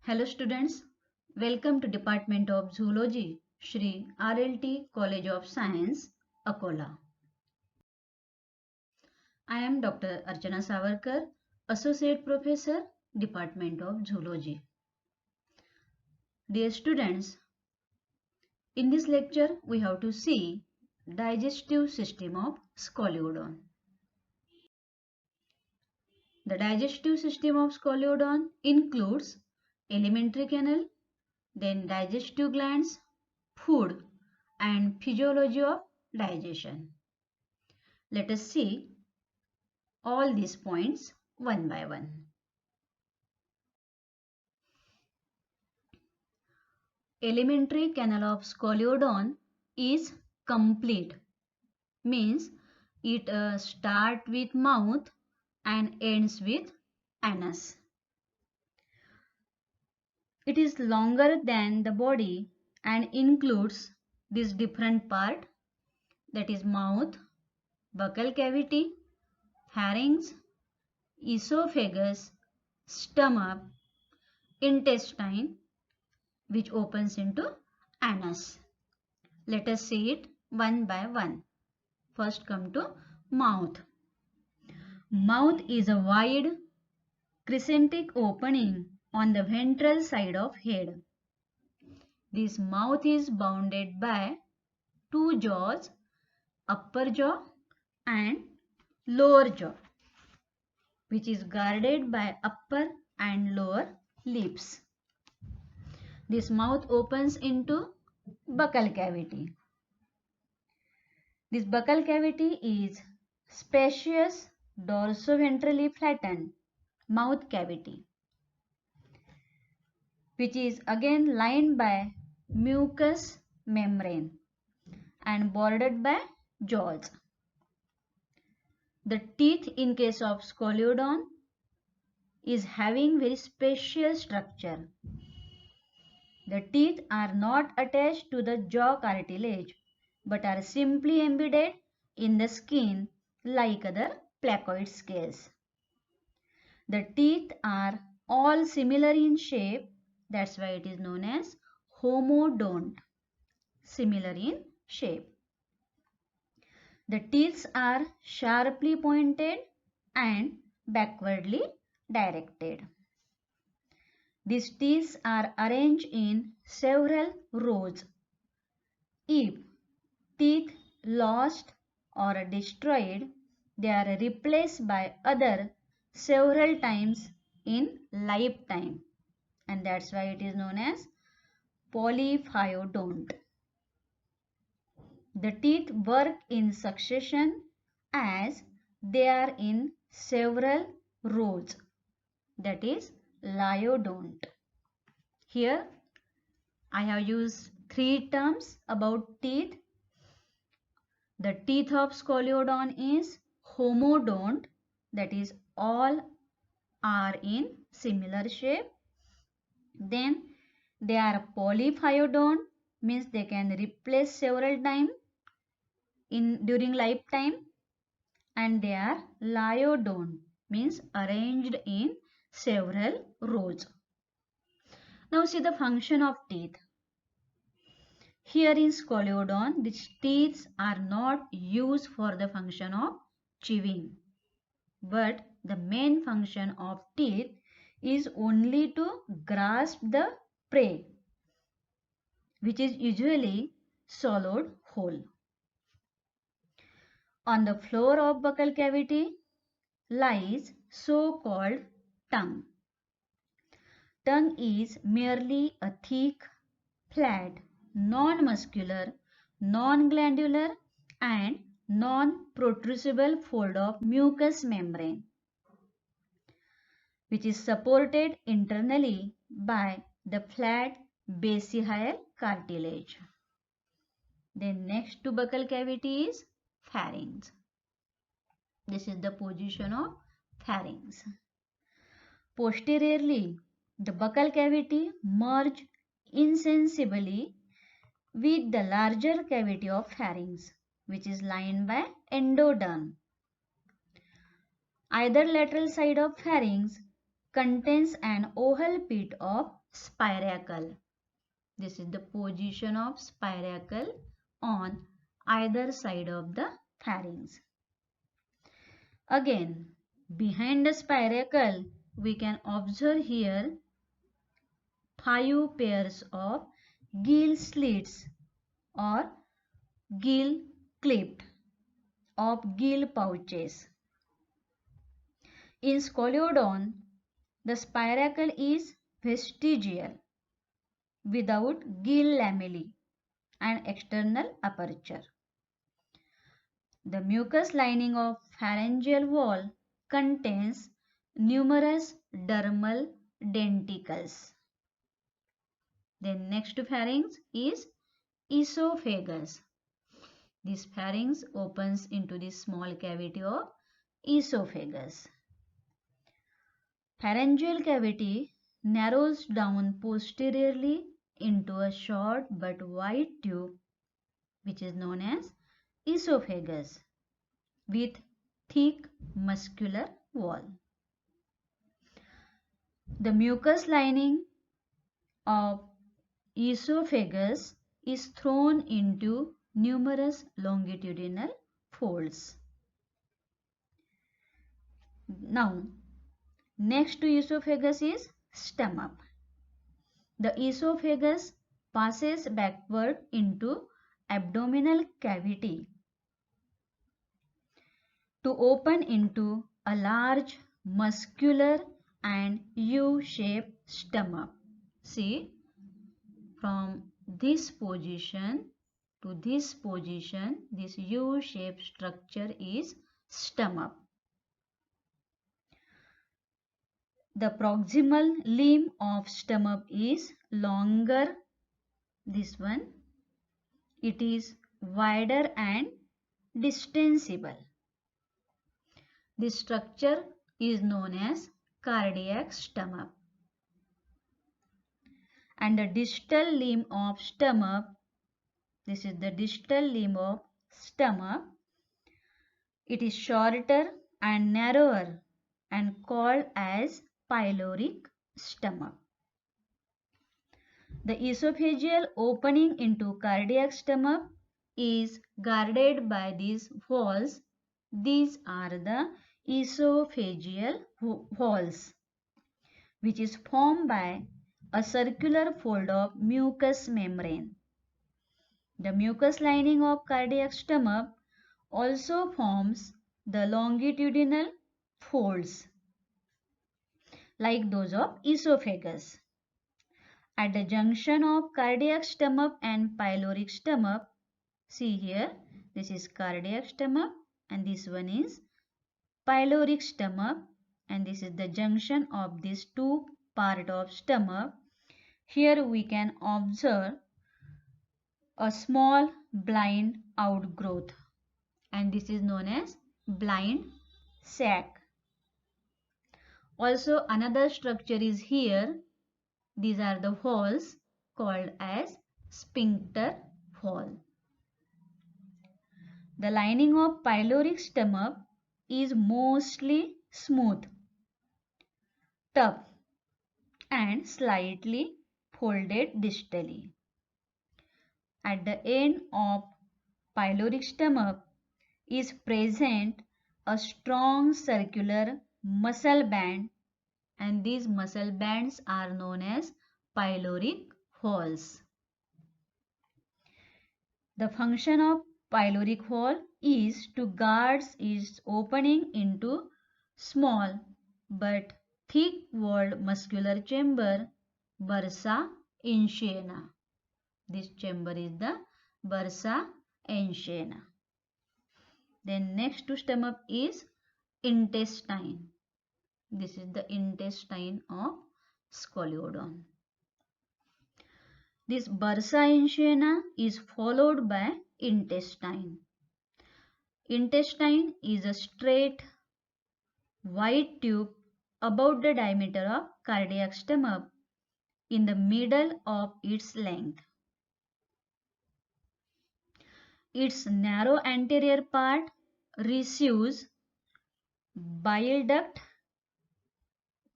Hello students, welcome to Department of Zoology, Shri RLT College of Science, Akola. I am Dr. Archana Savarkar, Associate Professor, Department of Zoology. Dear students, in this lecture we have to see digestive system of Scoliodon. The digestive system of Scoliodon includes alimentary canal, then digestive glands, food, and physiology of digestion. Let us see all these points one by one. Alimentary canal of Scoliodon is complete, means it starts with mouth and ends with anus. It is longer than the body and includes this different part, that is mouth, buccal cavity, pharynx, esophagus, stomach, intestine, which opens into anus. Let us see it one by one. First come to mouth. Mouth is a wide crescentic opening on the ventral side of head. This mouth is bounded by two jaws, upper jaw and lower jaw, which is guarded by upper and lower lips. This mouth opens into buccal cavity. This buccal cavity is spacious dorsoventrally flattened mouth cavity, which is again lined by mucous membrane and bordered by jaws. The teeth in case of Scoliodon is having very spacious structure. The teeth are not attached to the jaw cartilage but are simply embedded in the skin like other placoid scales. The teeth are all similar in shape, that's why it is known as homodont, similar in shape. The teeth are sharply pointed and backwardly directed. These teeth are arranged in several rows. If teeth lost or destroyed, they are replaced by other several times in lifetime, and that's why it is known as polyphyodont. The teeth work in succession as they are in several rows, that is lyodont. Here I have used three terms about teeth. The teeth of Scoliodon is homodont, that is all are in similar shape. Then they are polyphyodont, means they can replace several times during lifetime, and they are lyodont, means arranged in several rows. Now see the function of teeth. Here in Scoliodon, these teeth are not used for the function of chewing, but the main function of teeth is only to grasp the prey, which is usually swallowed whole. On the floor of buccal cavity lies so-called tongue. Tongue is merely a thick, flat, non-muscular, non-glandular and non-protrusible fold of mucous membrane, which is supported internally by the flat basihyal cartilage. Then next to buccal cavity is pharynx. This is the position of pharynx. Posteriorly, the buccal cavity merges insensibly with the larger cavity of pharynx, which is lined by endoderm. Either lateral side of pharynx contains an oval pit of spiracle. This is the position of spiracle on either side of the pharynx. Again, behind the spiracle, we can observe here 5 pairs of gill slits or gill clipped of gill pouches. In Scoliodon, the spiracle is vestigial without gill lamellae and external aperture. The mucous lining of pharyngeal wall contains numerous dermal denticles. Then next to pharynx is esophagus. This pharynx opens into the small cavity of esophagus. Pharyngeal cavity narrows down posteriorly into a short but wide tube which is known as esophagus with thick muscular wall. The mucous lining of esophagus is thrown into numerous longitudinal folds. Now, next to esophagus is stomach. The esophagus passes backward into abdominal cavity to open into a large muscular and U-shaped stomach. See, from this position to this position, this U-shaped structure is stomach. The proximal limb of stomach is longer, this one. It is wider and distensible. This structure is known as cardiac stomach. And the distal limb of stomach, this is the distal limb of stomach. It is shorter and narrower and called as pyloric stomach. The esophageal opening into cardiac stomach is guarded by these walls. These are the esophageal walls, which is formed by a circular fold of mucous membrane. The mucous lining of cardiac stomach also forms the longitudinal folds like those of esophagus. At the junction of cardiac stomach and pyloric stomach, see here, this is cardiac stomach and this one is pyloric stomach, and this is the junction of these two parts of stomach. Here we can observe a small blind outgrowth, and this is known as blind sac. Also another structure is here. These are the walls called as sphincter wall. The lining of pyloric stomach is mostly smooth, tough and slightly folded distally. At the end of pyloric stomach is present a strong circular muscle band, and these muscle bands are known as pyloric walls. The function of pyloric wall is to guard its opening into small but thick-walled muscular chamber, bursa insciana. This chamber is the bursa insciana. Then next to stomach is intestine. This is the intestine of Scoliodon. This bursa insciana is followed by intestine. Intestine is a straight white tube about the diameter of cardiac stomach in the middle of its length. Its narrow anterior part receives bile duct.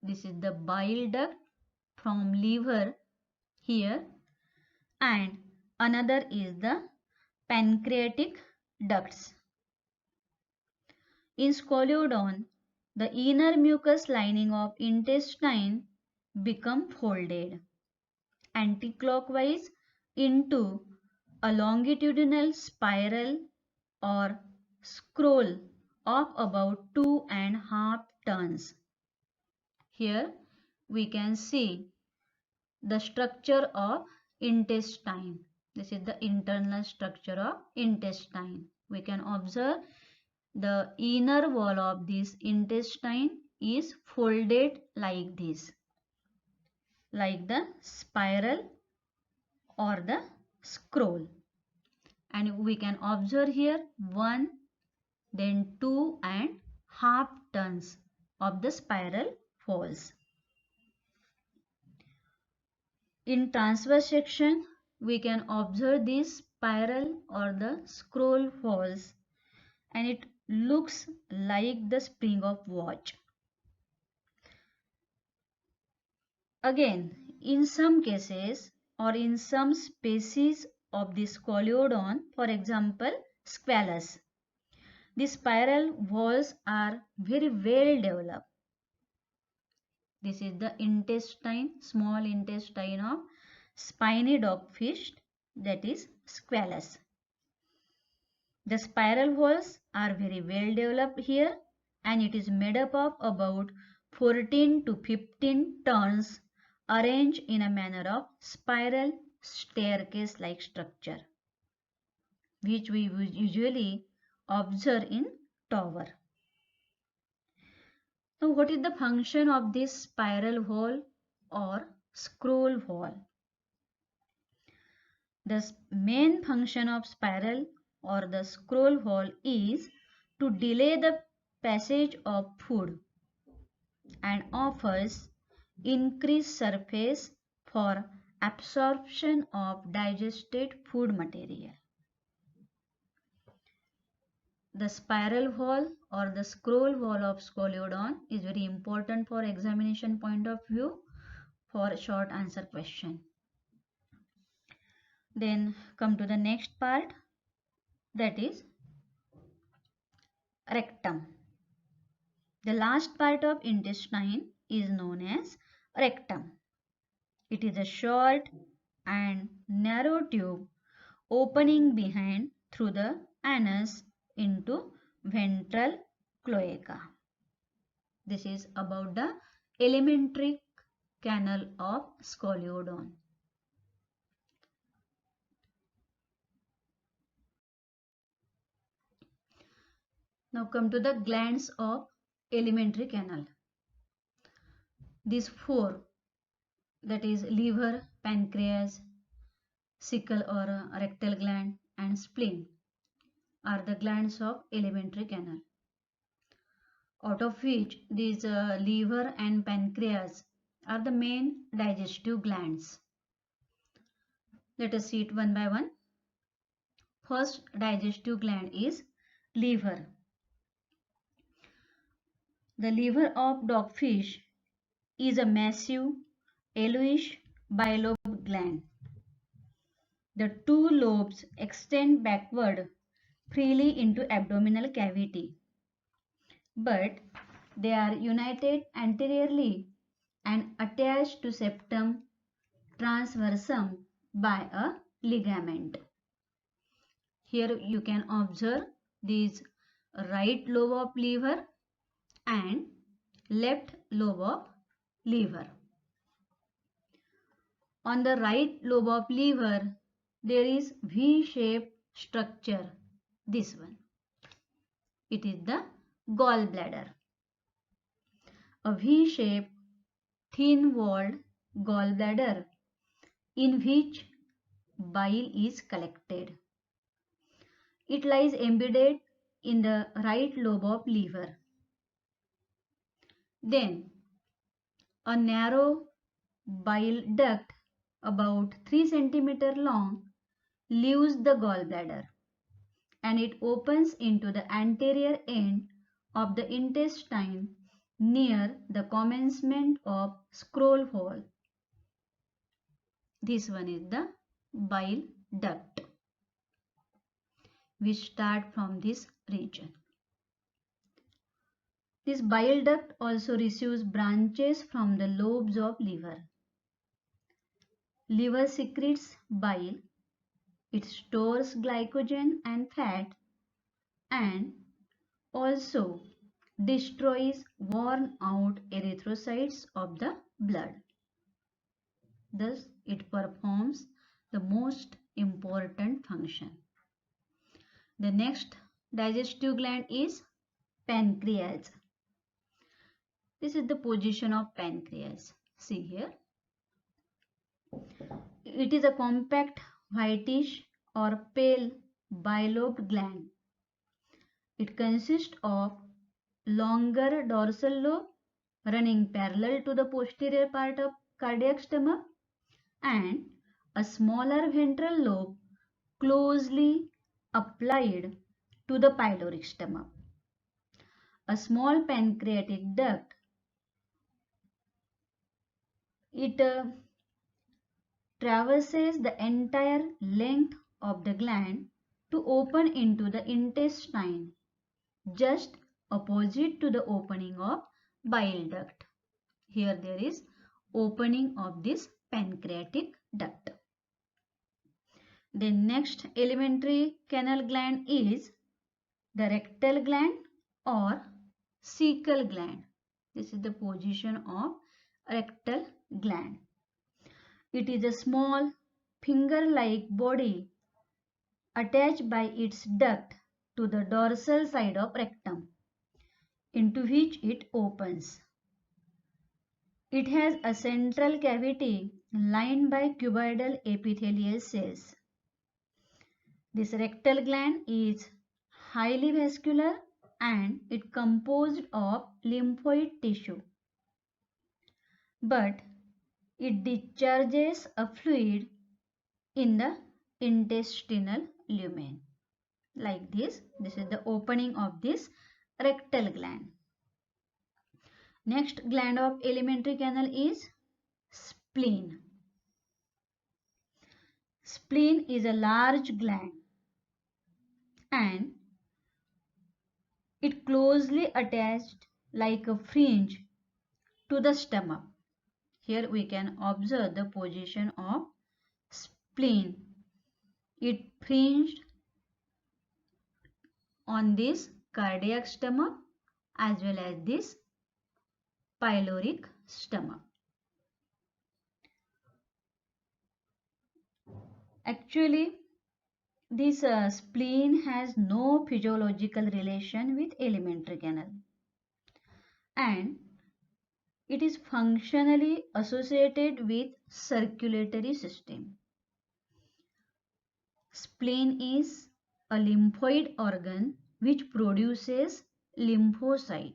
This is the bile duct from liver here, and another is the pancreatic ducts. In Scoliodon, the inner mucous lining of intestine become folded anticlockwise into a longitudinal spiral or scroll of about 2.5 tons. Here we can see the structure of intestine. This is the internal structure of intestine. We can observe the inner wall of this intestine is folded like this, like the spiral or the scroll. And we can observe here 1, then 2.5 tons of the spiral walls. In transverse section, we can observe this spiral or the scroll walls, and it looks like the spring of watch. Again, in some cases or in some species of the Scoliodon, for example, Squalus, the spiral walls are very well developed. This is the intestine, small intestine of spiny dogfish, that is Squalus. The spiral walls are very well developed here, and it is made up of about 14 to 15 turns arranged in a manner of spiral staircase like structure, which we usually observe in tower. Now, what is the function of this spiral wall or scroll wall? The main function of spiral or the scroll wall is to delay the passage of food and offers increased surface for absorption of digested food material. The spiral wall or the scroll wall of Scoliodon is very important for examination point of view for short answer question. Then come to the next part, that is rectum. The last part of intestine is known as rectum. It is a short and narrow tube opening behind through the anus into ventral cloaca. This is about the alimentary canal of Scoliodon. Now come to the glands of alimentary canal. These four, that is liver, pancreas, cecal or rectal gland, and spleen, are the glands of alimentary canal, out of which these liver and pancreas are the main digestive glands. Let us see it one by one. First digestive gland is liver. The liver of dogfish is a massive yellowish bilobed gland. The two lobes extend backward freely into abdominal cavity, but they are united anteriorly and attached to septum transversum by a ligament. Here you can observe these right lobe of liver and left lobe of liver. On the right lobe of liver, there is V-shaped structure, this one. It is the gallbladder. A V-shaped, thin-walled gallbladder in which bile is collected. It lies embedded in the right lobe of liver. Then, a narrow bile duct about 3 cm long leaves the gallbladder, and it opens into the anterior end of the intestine near the commencement of scroll hole. This one is the bile duct, which start from this region. This bile duct also receives branches from the lobes of liver. Liver secretes bile. It stores glycogen and fat and also destroys worn out erythrocytes of the blood. Thus, it performs the most important function. The next digestive gland is pancreas. This is the position of pancreas. See here. It is a compact, whitish or pale bilobed gland. It consists of longer dorsal lobe running parallel to the posterior part of cardiac stomach and a smaller ventral lobe closely applied to the pyloric stomach. A small pancreatic duct, it traverses the entire length of the gland to open into the intestine, just opposite to the opening of bile duct. Here there is opening of this pancreatic duct. The next alimentary canal gland is the rectal gland or cecal gland. This is the position of rectal gland. It is a small finger-like body attached by its duct to the dorsal side of rectum, into which it opens. It has a central cavity lined by cuboidal epithelial cells. This rectal gland is highly vascular and it composed of lymphoid tissue. But it discharges a fluid in the intestinal lumen. Like this. This is the opening of this rectal gland. Next gland of alimentary canal is spleen. Spleen is a large gland and it closely attached like a fringe to the stomach. Here we can observe the position of spleen. It fringed on this cardiac stomach as well as this pyloric stomach. Actually, this spleen has no physiological relation with alimentary canal and it is functionally associated with circulatory system. Spleen is a lymphoid organ which produces lymphocyte.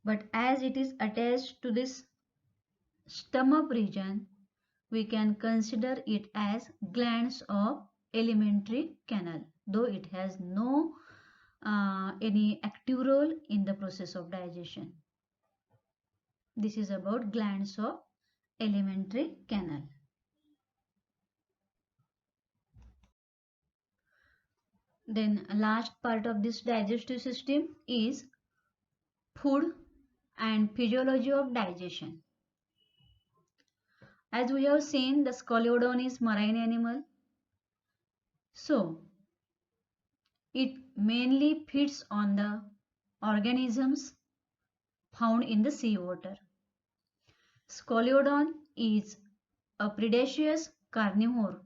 But as it is attached to this stomach region, we can consider it as glands of alimentary canal, though it has no any active role in the process of digestion. This is about glands of alimentary canal. Then last part of this digestive system is food and physiology of digestion. As we have seen, the Scoliodon is marine animal. So, it mainly feeds on the organisms found in the seawater. Scoliodon is a predaceous carnivore.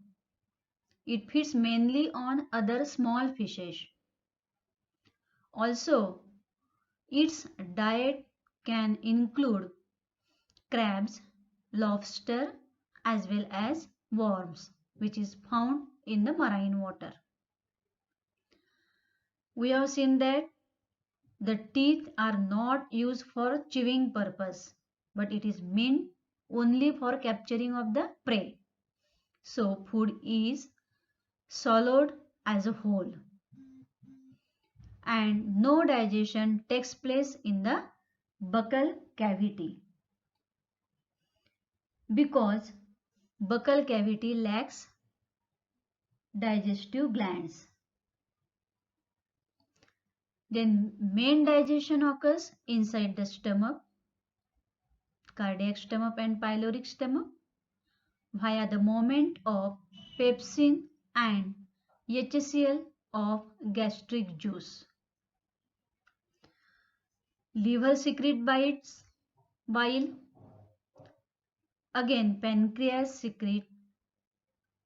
It feeds mainly on other small fishes. Also, its diet can include crabs, lobster as well as worms, which is found in the marine water. We have seen that the teeth are not used for chewing purpose, but it is meant only for capturing of the prey. So food is swallowed as a whole and no digestion takes place in the buccal cavity. because buccal cavity lacks digestive glands. Then main digestion occurs inside the stomach, cardiac stomach and pyloric stomach via the movement of pepsin and HCl of gastric juice. Liver secrete bile. Again, pancreas secrete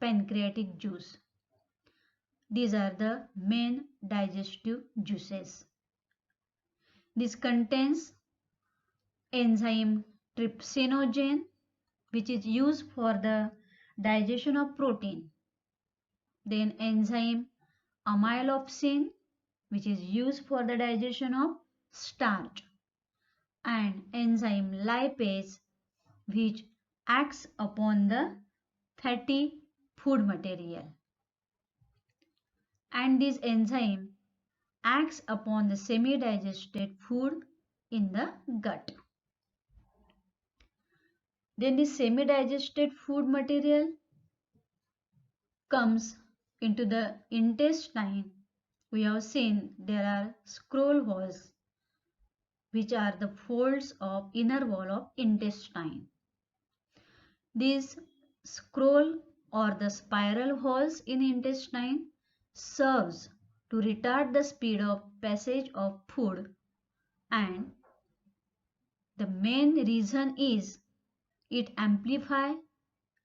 pancreatic juice. These are the main digestive juices. This contains enzyme trypsinogen, which is used for the digestion of protein. Then enzyme amylopsin, which is used for the digestion of starch. And enzyme lipase, which acts upon the fatty food material. And this enzyme acts upon the semi-digested food in the gut. Then the semi-digested food material comes into the intestine. We have seen there are scroll holes, which are the folds of inner wall of intestine. These scroll or the spiral holes in intestine serves to retard the speed of passage of food, and the main reason is it amplifies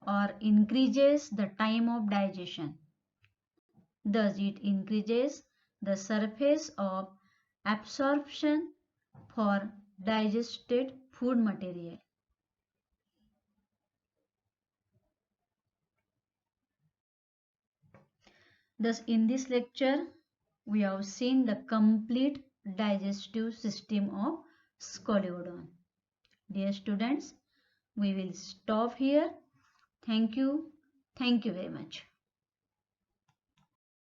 or increases the time of digestion. Thus, it increases the surface of absorption for digested food material. Thus, in this lecture, we have seen the complete digestive system of Scoliodon. Dear students, we will stop here. Thank you. Thank you very much.